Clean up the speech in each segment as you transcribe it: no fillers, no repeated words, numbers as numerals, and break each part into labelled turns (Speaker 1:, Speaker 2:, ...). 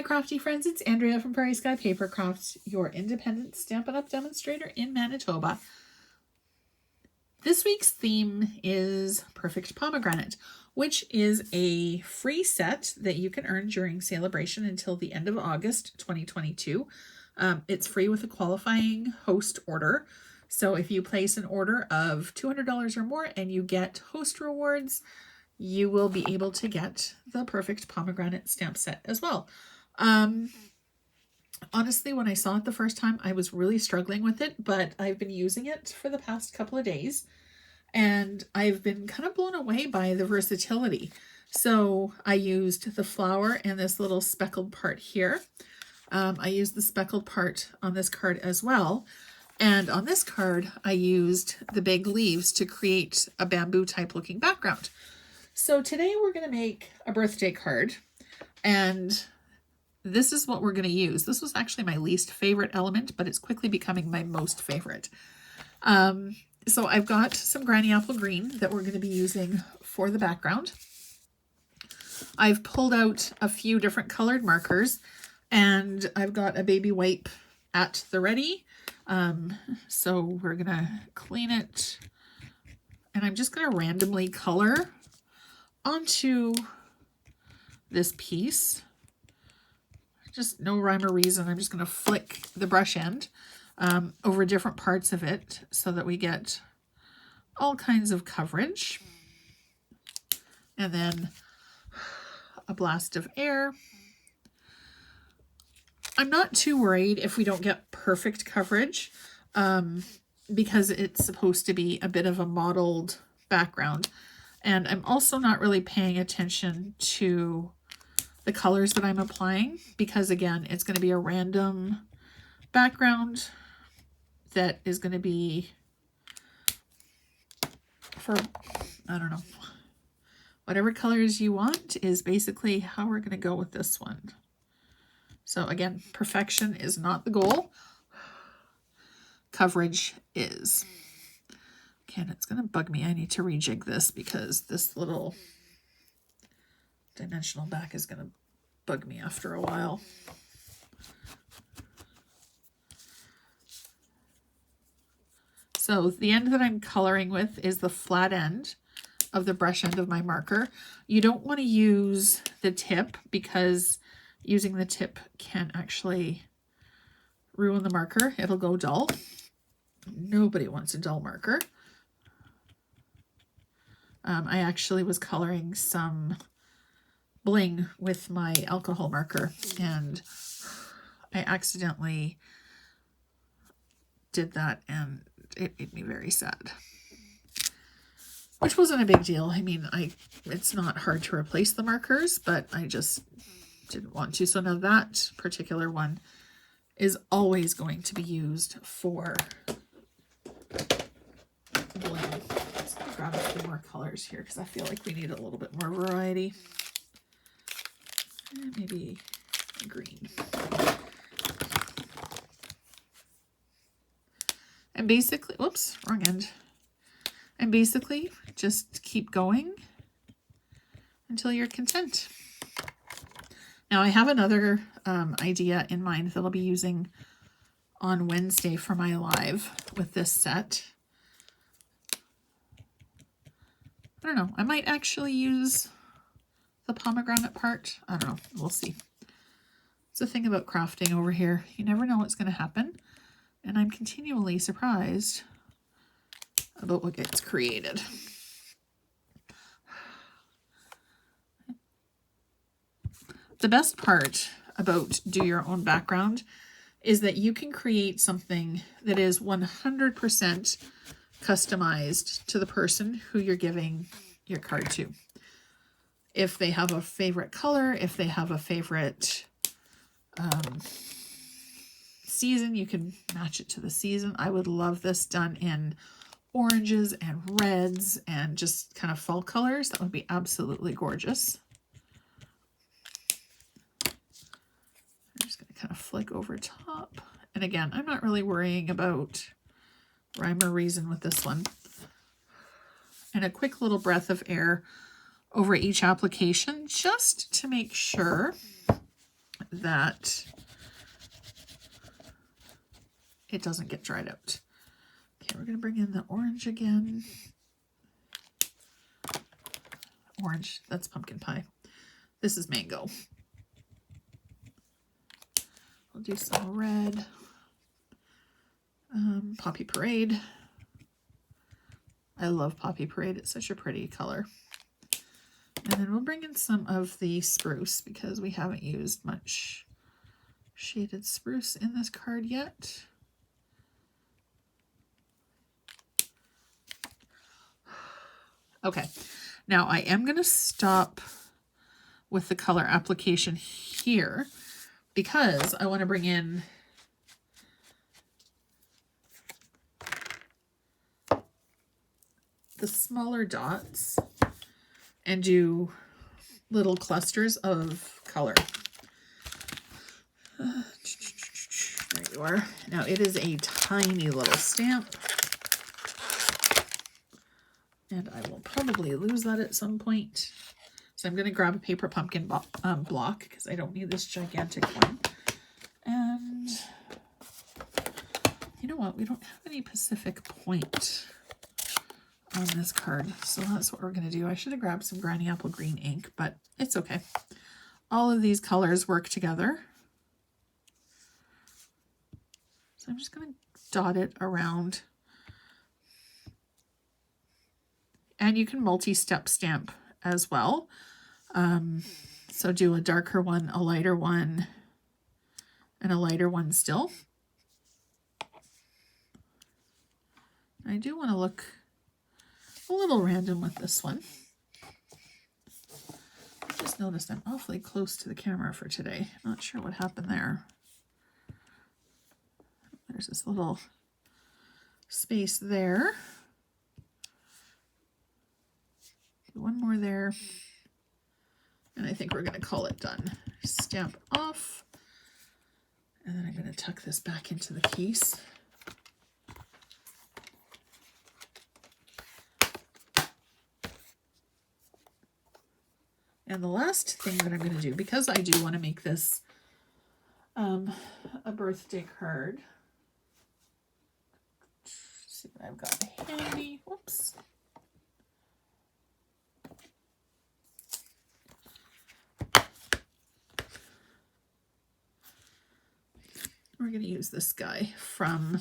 Speaker 1: Hi crafty friends, it's Andrea from Prairie Sky Paper Crafts, your independent Stampin' Up! Demonstrator in Manitoba. This week's theme is Perfect Pomegranate, which is a free set that you can earn during celebration until the end of August 2022. It's free with a qualifying host order. So if you place an order of $200 or more and you get host rewards, you will be able to get the Perfect Pomegranate stamp set as well. Honestly, when I saw it the first time, I was really struggling with it, but I've been using it for the past couple of days and I've been kind of blown away by the versatility. So I used the flower and this little speckled part here. I used the speckled part on this card as well. And on this card, I used the big leaves to create a bamboo type looking background. So today we're going to make a birthday card, and this is what we're going to use. This was actually my least favorite element, but it's quickly becoming my most favorite. So I've got some Granny Apple Green that we're going to be using for the background. I've pulled out a few different colored markers, and I've got a baby wipe at the ready. So we're going to clean it, and I'm just going to randomly color onto this piece. Just no rhyme or reason. I'm just going to flick the brush end over different parts of it so that we get all kinds of coverage. And then a blast of air. I'm not too worried if we don't get perfect coverage because it's supposed to be a bit of a mottled background. And I'm also not really paying attention to the colors that I'm applying because, again, it's going to be a random background that is going to be for, I don't know, whatever colors you want is basically how we're going to go with this one. So again, perfection is not the goal. Coverage is. Okay, and it's going to bug me. I need to rejig this because this little dimensional back is going to bug me after a while. So the end that I'm coloring with is the flat end of the brush end of my marker. You don't want to use the tip because using the tip can actually ruin the marker. It'll go dull. Nobody wants a dull marker. I actually was coloring some bling with my alcohol marker and I accidentally did that and it made me very sad. Which wasn't a big deal. I mean, it's not hard to replace the markers, but I just didn't want to. So now that particular one is always going to be used for bling. Let's grab a few more colors here because I feel like we need a little bit more variety. Maybe green. And basically, whoops, wrong end. And basically just keep going until you're content. Now I have another idea in mind that I'll be using on Wednesday for my live with this set. I don't know. I might actually use the pomegranate part. I don't know. We'll see. It's the thing about crafting over here. You never know what's going to happen. And I'm continually surprised about what gets created. The best part about do your own background is that you can create something that is 100% customized to the person who you're giving your card to. If they have a favorite color, if they have a favorite season, you can match it to the season. I would love this done in oranges and reds and just kind of fall colors. That would be absolutely gorgeous. I'm just going to kind of flick over top. And again, I'm not really worrying about rhyme or reason with this one. And a quick little breath of air over each application just to make sure that it doesn't get dried out. Okay, we're going to bring in the orange again. Orange, that's pumpkin pie. This is mango. We'll do some red. Poppy Parade. I love Poppy Parade. It's such a pretty color. And then we'll bring in some of the spruce because we haven't used much shaded spruce in this card yet. Okay, now I am going to stop with the color application here because I want to bring in the smaller dots and do little clusters of color. There you are. Now it is a tiny little stamp, and I will probably lose that at some point. So I'm going to grab a paper pumpkin block because I don't need this gigantic one. And you know what? We don't have any Pacific Point on this card, so that's what we're going to do. I should have grabbed some Granny Apple Green ink, but it's okay. All of these colors work together. So I'm just going to dot it around. And you can multi-step stamp as well. So do a darker one, a lighter one, and a lighter one still. I do want to look a little random with this one. I just noticed I'm awfully close to the camera for today. Not sure what happened there. There's this little space there. One more there. And I think we're going to call it done. Stamp off. And then I'm going to tuck this back into the case. And the last thing that I'm going to do, because I do want to make this a birthday card. Let's see what I've got handy. Whoops. We're going to use this guy from,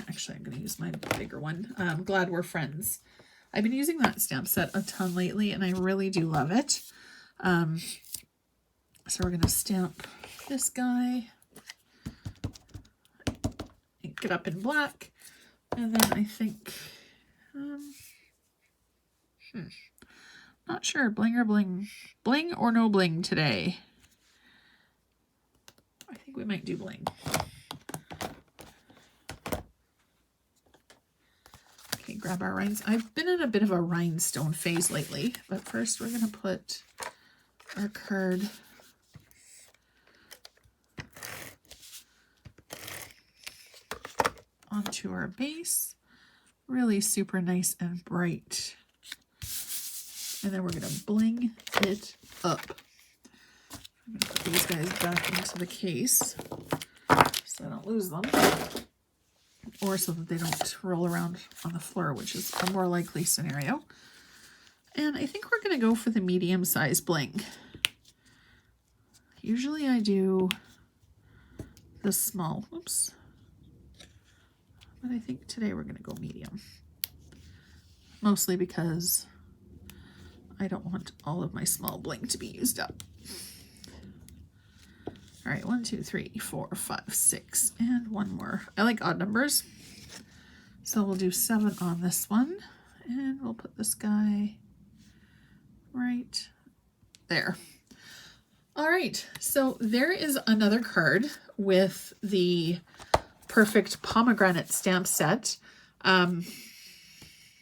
Speaker 1: actually I'm going to use my bigger one, Glad We're Friends. I've been using that stamp set a ton lately, and I really do love it. So we're going to stamp this guy, ink it up in black, and then I think, not sure, bling or bling, bling or no bling today. I think we might do bling. Okay, grab our rhinestones. I've been in a bit of a rhinestone phase lately, but first we're going to put our card onto our base. Really super nice and bright. And then we're going to bling it up. I'm going to put these guys back into the case so I don't lose them. Or so that they don't roll around on the floor, which is a more likely scenario. And I think we're going to go for the medium-sized bling. Usually I do the small. Oops. But I think today we're going to go medium. Mostly because I don't want all of my small bling to be used up. All right, 1, 2, 3, 4, 5, 6, and one more. I like odd numbers. So we'll do 7 on this one, and we'll put this guy right there. All right, so there is another card with the perfect pomegranate stamp set,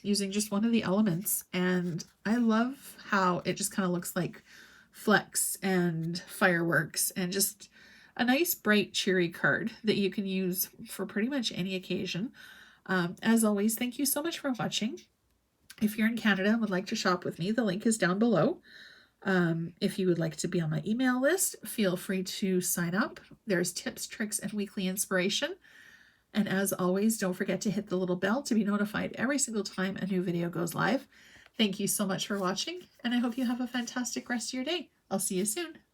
Speaker 1: using just one of the elements. And I love how it just kind of looks like flecks and fireworks and just a nice bright cheery card that you can use for pretty much any occasion. As always, thank you so much for watching. If you're in Canada and would like to shop with me, the link is down below. If you would like to be on my email list, feel free to sign up. There's tips, tricks, and weekly inspiration. And as always, don't forget to hit the little bell to be notified every single time a new video goes live. Thank you so much for watching, and I hope you have a fantastic rest of your day. I'll see you soon.